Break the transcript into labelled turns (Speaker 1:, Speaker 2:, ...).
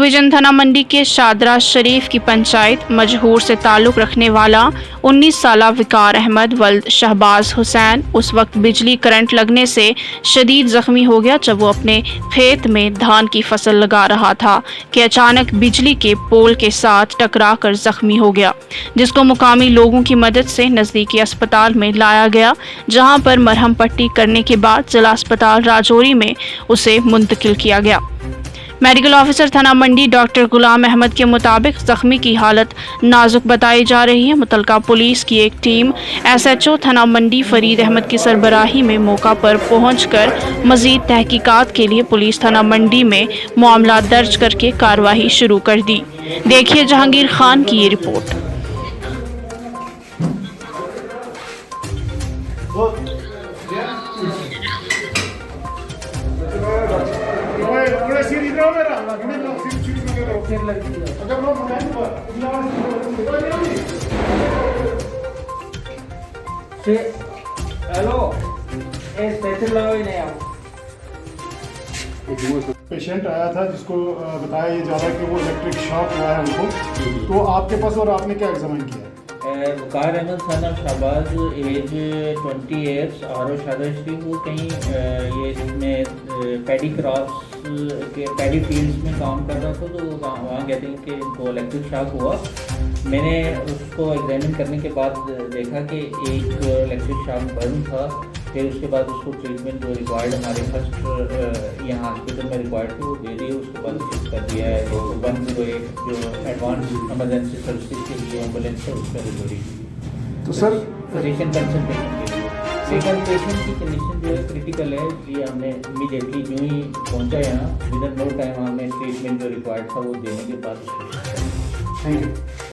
Speaker 1: Division थाना मंडी के शादरा शरीफ की पंचायत मजहूर से ताल्लुक़ रखने वाला 19 साला विकार अहमद वल्द शहबाज हुसैन उस वक्त बिजली करंट लगने से शदीद ज़ख्मी हो गया जब वो अपने खेत में धान की फसल लगा रहा था कि अचानक बिजली के पोल के साथ टकरा कर ज़ख्मी हो गया, जिसको मुकामी लोगों की मदद से नज़दीकी अस्पताल में लाया गया, जहां पर मरहम पट्टी करने के बाद जिला अस्पताल राजौरी में उसे मुंतकिल किया गया। मेडिकल ऑफिसर थाना मंडी डॉक्टर गुलाम अहमद के मुताबिक जख्मी की हालत नाजुक बताई जा रही है। मुतलका पुलिस की एक टीम SHO थाना मंडी फरीद अहमद की सरबराही में मौका पर पहुंचकर मजीद तहकीकात के लिए पुलिस थाना मंडी में मामला दर्ज करके कार्रवाई शुरू कर दी। देखिए जहांगीर खान की ये रिपोर्ट।
Speaker 2: हेलो
Speaker 3: पेशेंट आया था जिसको बताया ये जा रहा है कि वो इलेक्ट्रिक शॉक हुआ है उनको, तो आपके पास और आपने क्या एग्जामिन किया?
Speaker 2: Waqar Ahmed son of Shahbaz age 20 years और शादा शरीफ वो कहीं ये इसमें पैडी क्रॉप्स के पैडी फील्ड्स में काम कर रहा था, तो वहाँ कहते हैं कि उनको इलेक्ट्रिक शॉक हुआ। मैंने उसको एग्जामिन करने के बाद देखा कि एक इलेक्ट्रिक शॉक बर्न था, फिर उसके बाद उसको ट्रीटमेंट जो रिक्वायर्ड हमारे फर्स्ट यहाँ हॉस्पिटल में रिक्वायर्ड थी वो दे दी, उसके बाद शिफ्ट कर दिया है। तो 108 जो एडवांस एमरजेंसी सर्विसेज के लिए एम्बुलेंस है उसमें रिजोरी
Speaker 3: तो सर
Speaker 2: फिजिशियन कंसल्टेशन के लिए। लेकिन पेशेंट की कंडीशन जो है क्रिटिकल है, इसलिए हमने इमीडिएटली जो ही पहुँचा यहाँ विद इन नो टाइम हमने ट्रीटमेंट जो रिक्वायर्ड था वो देने के बाद
Speaker 3: थैंक यू।